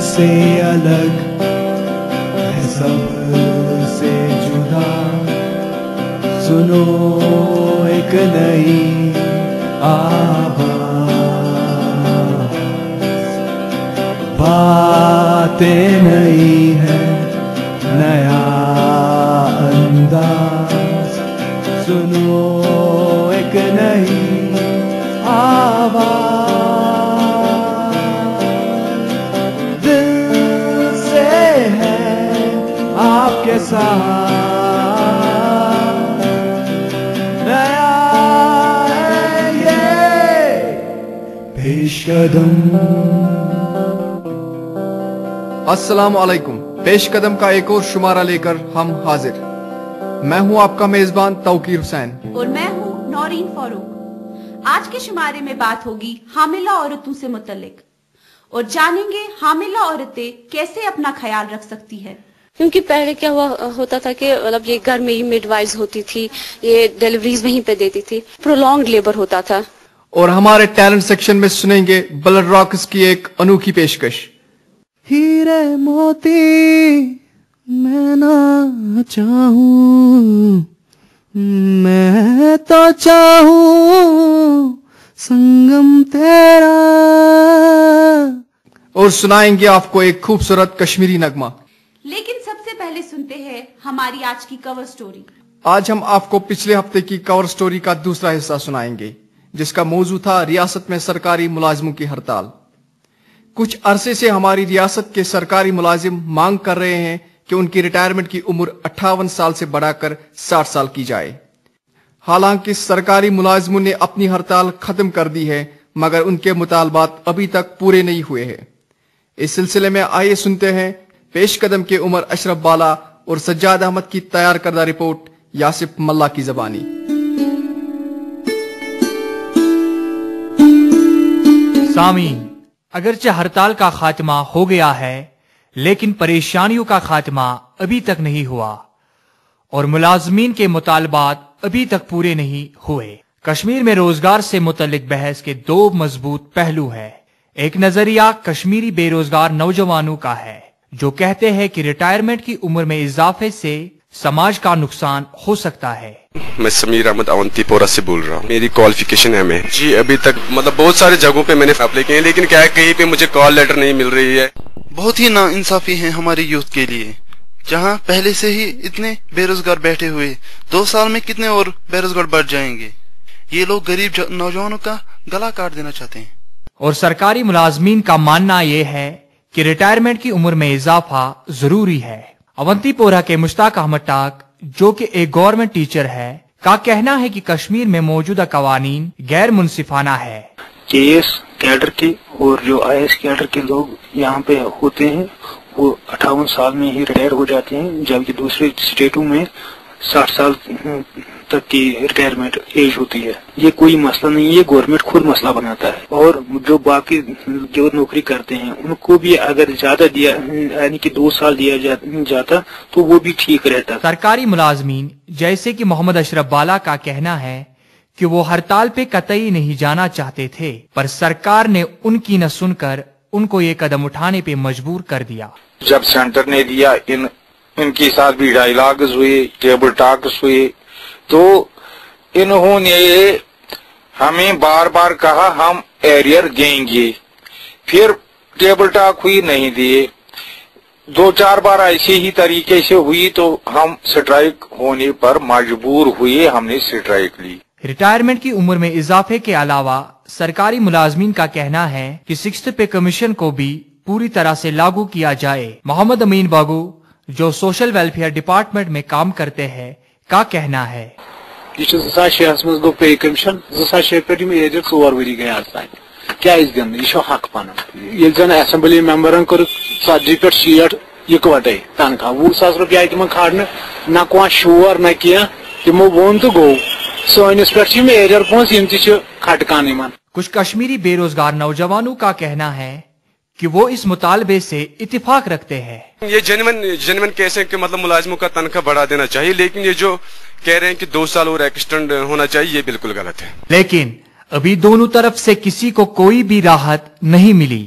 سے الگ ہے سب سے جدا، سنو ایک نئی آواز، باتیں نئی ہے نیا انداز، سنو ایک نئی آواز، دل سے ہے آپ کے ساتھ نیا ہے یہ پیش قدم۔ السلام علیکم، پیش قدم کا ایک اور شمارہ لے کر ہم حاضر۔ میں ہوں آپ کا میزبان توقیر حسین اور میں ہوں نورین فاروق۔ آج کے شمارے میں بات ہوگی حاملہ عورتوں سے متعلق، اور جانیں گے حاملہ عورتیں کیسے اپنا خیال رکھ سکتی ہے۔ کیونکہ پہلے کیا ہوتا تھا کہ مطلب یہ گھر میں ہی مڈ وائز ہوتی تھی، یہ ڈیلیوریز وہیں پہ دیتی تھی، پرولونگڈ لیبر ہوتا تھا۔ اور ہمارے ٹیلنٹ سیکشن میں سنیں گے بلڈ راکس کی ایک انوکھی پیشکش۔ ہیرے موتی میں نہ چاہوں، میں تو چاہوں سنگم تیرا۔ اور سنائیں گے آپ کو ایک خوبصورت کشمیری نغمہ۔ لیکن سب سے پہلے سنتے ہیں ہماری آج کی کور سٹوری۔ آج ہم آپ کو پچھلے ہفتے کی کور سٹوری کا دوسرا حصہ سنائیں گے، جس کا موضوع تھا ریاست میں سرکاری ملازموں کی ہڑتال۔ کچھ عرصے سے ہماری ریاست کے سرکاری ملازم مانگ کر رہے ہیں کہ ان کی ریٹائرمنٹ کی عمر 58 سال سے بڑھا کر 60 سال کی جائے۔ حالانکہ سرکاری ملازموں نے اپنی ہڑتال ختم کر دی ہے، مگر ان کے مطالبات ابھی تک پورے نہیں ہوئے ہیں۔ اس سلسلے میں آئیے سنتے ہیں پیش قدم کے عمر اشرف بالا اور سجاد احمد کی تیار کردہ رپورٹ یاسف ملا کی زبانی۔ سامعین، اگرچہ ہڑتال کا خاتمہ ہو گیا ہے، لیکن پریشانیوں کا خاتمہ ابھی تک نہیں ہوا اور ملازمین کے مطالبات ابھی تک پورے نہیں ہوئے۔ کشمیر میں روزگار سے متعلق بحث کے دو مضبوط پہلو ہیں۔ ایک نظریہ کشمیری بے روزگار نوجوانوں کا ہے، جو کہتے ہیں کہ ریٹائرمنٹ کی عمر میں اضافے سے سماج کا نقصان ہو سکتا ہے۔ میں سمیر احمد اونتی پورا سے بول رہا ہوں، میری کوالیفیکیشن ایم ہے جی۔ ابھی تک بہت سارے جگہوں پہ میں نے اپلائی کیے ہیں، لیکن کیا ہے کہیں پہ مجھے کال لیٹر نہیں مل رہی ہے۔ بہت ہی نا انصافی ہے ہماری یوتھ کے لیے، جہاں پہلے سے ہی اتنے بے روزگار بیٹھے ہوئے، 2 سال میں کتنے اور بے روزگار بڑھ جائیں گے۔ یہ لوگ غریب نوجوانوں کا گلا کاٹ دینا چاہتے ہیں۔ اور سرکاری ملازمین کا ماننا یہ ہے کہ ریٹائرمنٹ کی عمر میں اضافہ ضروری ہے۔ اونتی پورہ کے مشتاق احمد ٹاک، جو کہ ایک گورنمنٹ ٹیچر ہے، کا کہنا ہے کہ کشمیر میں موجودہ قوانین غیر منصفانہ ہے۔ کے ایس کیڈر کے اور جو آئی ایس کیڈر کے لوگ یہاں پہ ہوتے ہیں وہ 58 سال میں ہی ریٹائر ہو جاتے ہیں، جبکہ دوسرے اسٹیٹوں میں 60 سال تک کی ریٹائرمنٹ ایج ہوتی ہے۔ یہ کوئی مسئلہ نہیں، یہ گورنمنٹ خود مسئلہ بناتا ہے، اور جو باقی جو نوکری کرتے ہیں ان کو بھی اگر زیادہ دیا، یعنی کہ 2 سال دیا جاتا تو وہ بھی ٹھیک رہتا۔ سرکاری ملازمین جیسے کہ محمد اشرف بالا کا کہنا ہے کہ وہ ہڑتال پہ قطعی نہیں جانا چاہتے تھے، پر سرکار نے ان کی نہ سن کر ان کو یہ قدم اٹھانے پہ مجبور کر دیا۔ جب سینٹر نے دیا، ان کے ساتھ بھی ڈائیلاگز ہوئے، ٹیبل ٹاکس ہوئے، تو انہوں نے ہمیں بار بار کہا ہم ایریئر دیں گے، پھر ٹیبل ٹاک ہوئی، نہیں دیے۔ 2-4 بار ایسے ہی طریقے سے ہوئی تو ہم سٹرائک ہونے پر مجبور ہوئے، ہم نے سٹرائک لی۔ ریٹائرمنٹ کی عمر میں اضافے کے علاوہ سرکاری ملازمین کا کہنا ہے کہ 6th پے کمیشن کو بھی پوری طرح سے لاگو کیا جائے۔ محمد امین باگو، جو سوشل ویلفیئر ڈپارٹمنٹ میں کام کرتے ہیں، کا کہنا ہے۔ یہ 2006 مز گو پے کمیشن، 2006 پہ ایج 4 ؤری گئی آج تک کیا دن، یہ حق پن یل زن اسمبلی ممبرن کور 40 پہ 60 اکوٹے تنخواہ 20,000 روپیہ آئی تم کھاڑنے، نہ کھانا شور نہ کی تمو وون تو گو سنس پہ ایجر پونس کھٹکان۔ کچھ کشمیری بے روزگار نوجوانوں کا کہنا ہے کہ وہ اس مطالبے سے اتفاق رکھتے ہیں۔ یہ جنون کیس ہے کہ مطلب ملازموں کا تنخواہ بڑھا دینا چاہیے، لیکن یہ جو کہہ رہے ہیں کہ 2 سال اور ایکسٹینڈ ہونا چاہیے، یہ بالکل غلط ہے۔ لیکن ابھی دونوں طرف سے کسی کو کوئی بھی راحت نہیں ملی۔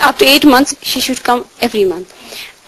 After 8 months she should come every month.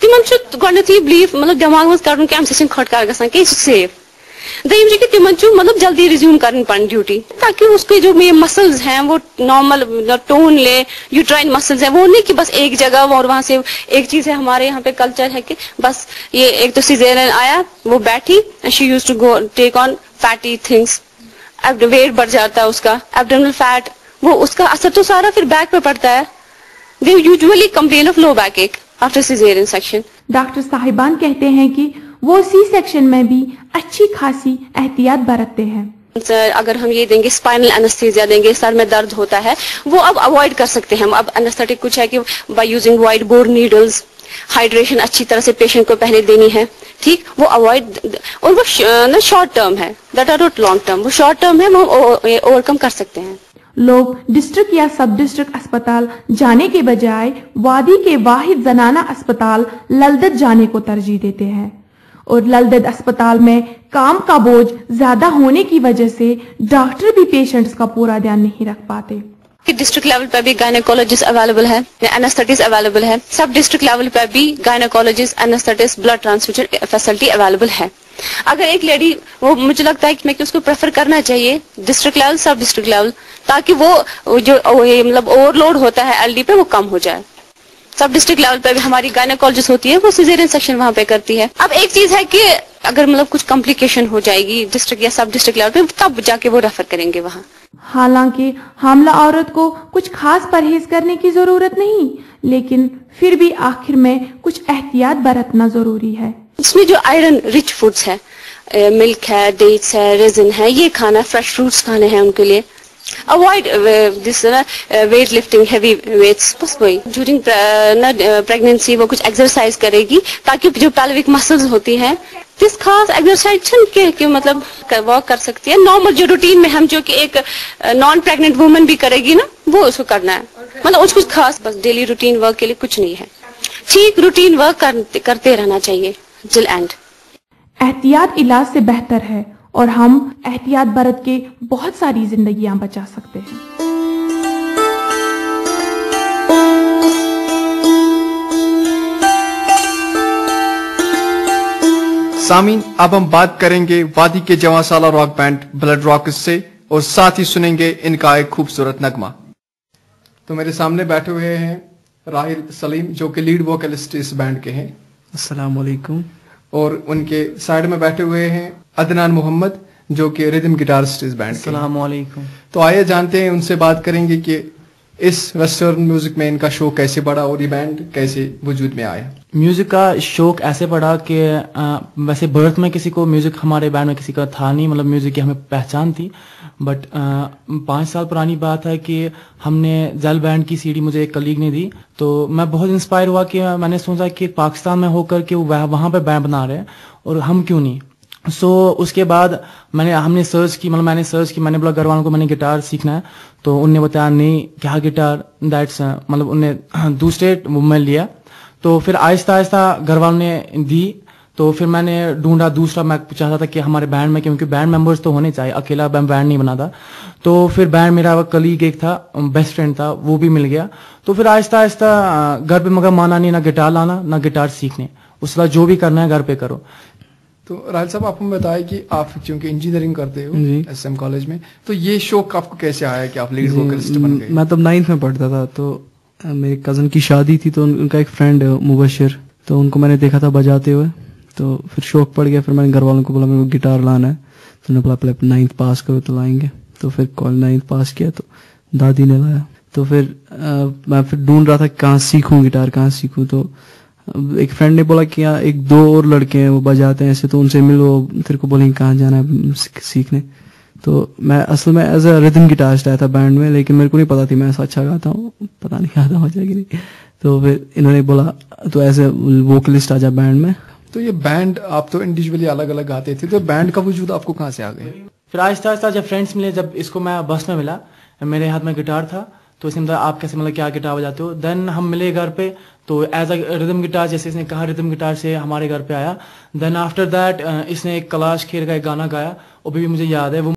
تمن چھ گۄڈنیتھٕے بلیف مطلب دٮ۪ماغ منٛز کڑُن کہ امہِ سۭتۍ چھنہٕ کھۄٹہٕ گژھان کینٛہہ، یہِ چھُ سیف. دٔیِم چھِ کہ تمن چھُ مطلب جلدی ریزیوم کرنی پنٕنۍ ڈیوٹی تاکہ اس کے جو یہ مسلز ہیں وہ نارمل ٹون لے. یوٹرائن مسلز ہیں وہ نہیں کہ بس ایک جگہ اور وہاں سے ایک چیز ہے. ہمارے یہاں پہ کلچر ہے کہ بس یہ ایک تو سیزیرین آیا وہ بیٹھی she use to go take on fatty things, weight بڑھ جاتا ہے اس کا ایبڈومینل فیٹ، وہ اس کا اثر تو سارا پھر بیک پہ پڑتا ہے. They usually complain of low back ache after caesarean section. Doctor صاحبان کہتے ہیں کہ وہ سی سیکشن میں بھی اچھی خاصی احتیاط برتتے ہیں. اگر ہم یہ دیں گے اسپائنل انستھیزیا دیں گے، سر میں درد ہوتا ہے وہ اب اوائڈ کر سکتے ہیں ہم. اب انستھیٹک کچھ ہے کہ by using wide bore needles, hydration اچھی طرح سے پیشنٹ کو پہلے دینی ہے، ٹھیک، وہ اوائڈ. اور وہ شارٹ ٹرم ہے، that are not long term, وہ شارٹ ٹرم ہے، وہ اوور کم کر سکتے ہیں. لوگ ڈسٹرکٹ یا سب ڈسٹرکٹ اسپتال جانے کے بجائے وادی کے واحد زنانہ اسپتال للدت جانے کو ترجیح دیتے ہیں، اور للدت اسپتال میں کام کا بوجھ زیادہ ہونے کی وجہ سے ڈاکٹر بھی پیشنٹس کا پورا دھیان نہیں رکھ پاتے. ڈسٹرکٹ لیول پہ بھی گائنیکولوجسٹ اویلیبل ہے، اینستھیٹسٹ اویلیبل ہے. سب ڈسٹرکٹ لیول پہ بھی گائنیکولوجسٹ، اینستھیٹسٹ، بلڈ ٹرانسفیوژن فیسلٹی اویلیبل ہے. اگر ایک لیڈی، وہ مجھے لگتا ہے کہ اس کو پریفر کرنا چاہیے ڈسٹرکٹ لیول، سب ڈسٹرکٹ لیول، تاکہ وہ جو مطلب اوور لوڈ ہوتا ہے ایل ڈی پہ وہ کم ہو جائے. سب ڈسٹرکٹ لیول پہ بھی ہماری گائنیکولوجسٹ ہوتی ہے، وہ سیزیرین سیکشن وہاں پہ کرتی ہے. اب ایک چیز ہے کہ اگر مطلب کچھ کمپلیکیشن ہو جائے گی ڈسٹرکٹ یا سب ڈسٹرکٹ لیول پہ تب جا کے وہ ریفر کریں گے وہاں. حالانکہ حاملہ عورت کو کچھ خاص پرہیز کرنے کی ضرورت نہیں، لیکن پھر بھی آخر میں کچھ احتیاط برتنا ضروری ہے. اس میں جو آئرن رچ فوڈس ہے، ملک ہے، ڈیٹس ہے، ریزن ہے، یہ کھانا، فریش فروٹس کھانے ہیں ان کے لیے. Avoid this weight lifting, heavy weights. بس وہی ڈیورنگ پریگنینسی وہ کچھ ایکسرسائز کرے گی تاکہ جو پیلوک مسلز ہوتی ہیں کس خاص ایکسرسائز کہ مطلب واک کر سکتی ہے. نارمل جو روٹین میں ہم جو کہ ایک نان پریگننٹ وومن بھی کرے گی نا، وہ اس کو کرنا ہے. مطلب اس کچھ خاص بس ڈیلی روٹین ورک کے لیے کچھ نہیں ہے. ٹھیک روٹین ورک کرتے رہنا چاہیے جل اینڈ. احتیاط علاج سے بہتر ہے اور ہم احتیاط برت کے بہت ساری زندگیاں بچا سکتے ہیں. سامعین، اب ہم بات کریں گے وادی کے جواں سالہ راک بینڈ بلڈ راکس سے اور ساتھ ہی سنیں گے ان کا ایک خوبصورت نغمہ. تو میرے سامنے بیٹھے ہوئے ہیں راحل سلیم جو کہ لیڈ ووکلسٹ اس بینڈ کے ہیں. السلام علیکم. اور ان کے سائڈ میں بیٹھے ہوئے ہیں عدنان محمد جو کہ ریدم گٹارسٹ اس بینڈ کے. السلام علیکم. تو آئیے جانتے ہیں، ان سے بات کریں گے کہ اس ویسٹرن میوزک میں ان کا شوق کیسے بڑھا اور یہ بینڈ کیسے وجود میں آیا. میوزک کا شوق ایسے پڑا کہ ویسے برتھ میں کسی کو میوزک ہمارے بینڈ میں کسی کا تھا نہیں، مطلب میوزک کی ہمیں پہچان تھی. بٹ 5 سال پرانی بات ہے کہ ہم نے زیل بینڈ کی CD مجھے ایک کلیگ نے دی، تو میں بہت انسپائر ہوا کہ میں نے سوچا کہ پاکستان میں ہو کر کے وہاں پہ بینڈ بنا رہے ہیں اور ہم کیوں نہیں. اس کے بعد ہم نے سرچ کی، مطلب میں نے سرچ کی، میں نے بولا گھر والوں کو میں نے گٹار سیکھنا ہے، تو ان نے بتایا نہیں کیا گٹار دیٹس، مطلب ان نے دوسرے میں لیا. تو پھر آہستہ آہستہ گھر والوں نے دی، تو پھر میں نے ڈھونڈا دوسرا. میں چاہتا تھا کہ ہمارے بینڈ میں، کیونکہ بینڈ ممبرس تو ہونے چاہیے، اکیلا بینڈ نہیں بناتا. تو پھر بینڈ میرا کلیگ ایک تھا، بیسٹ فرینڈ تھا، وہ بھی مل گیا. تو پھر آہستہ آہستہ گھر پہ مگر مانا نہیں، نہ گٹار لانا نہ گٹار سیکھنے، اس کا جو بھی کرنا ہے گھر پہ کرو. تو راحل صاحب، آپ ہمیں بتائیں کہ آپ چونکہ انجینئرنگ کرتے ہو SM کالج میں، تو یہ شوق آپ کو کیسے آیا کہ آپ لیڈ ووکلسٹ بن گئے؟ میں تب 9th میں پڑھتا تھا، تو میری کزن کی شادی تھی، تو ان کا ایک فرینڈ مبشر، تو ان کو میں نے دیکھا تھا بجاتے ہوئے، تو پھر شوق پڑ گیا. پھر میں نے گھر والوں کو بولا میرے کو گٹار لانا ہے، تو انہوں نے بولا پہلے 9th پاس کرو تو لائیں گے. تو پھر 9th پاس کیا تو دادی نے لایا. تو پھر میں ڈھونڈ رہا تھا کہاں سیکھوں گٹار، کہاں سیکھوں. تو ایک فرینڈ نے بولا کہ 1-2 اور لڑکے ہیں وہ بجاتے ہیں ایسے، تو ان سے ملو، تیرے کو بولیں کہاں جانا ہے سیکھنے. تو میں اصل میں ایز اے ریدم گٹارسٹ آیا تھا بینڈ میں، لیکن میرے کو نہیں پتا تھی میں ایسا اچھا گاتا ہوں، پتا نہیں آتا ہو جائے گی نہیں. تو پھر انہوں نے بولا تو ایز اے ووکلسٹ آ جا بینڈ میں. تو یہ بینڈ آپ تو انڈیویجولی الگ الگ گاتے تھے، تو بینڈ کا وجود آپ کو کہاں سے آ گیا؟ پھر آہستہ آہستہ جب فرینڈس ملے، جب اس کو میں بس میں ملا، میرے ہاتھ میں گٹار تھا، تو اس نے بتایا آپ کیسے مطلب کیا گٹار بجاتے ہو. دین ہم ملے گھر پہ، تو ایز اے ریدم گٹار، جیسے اس نے کہا ریدم گٹار سے ہمارے گھر پہ آیا. دین آفٹر دیٹ اس نے ایک کلاش کھیر کا ایک گانا گایا، وہ بھی مجھے یاد ہے. وہ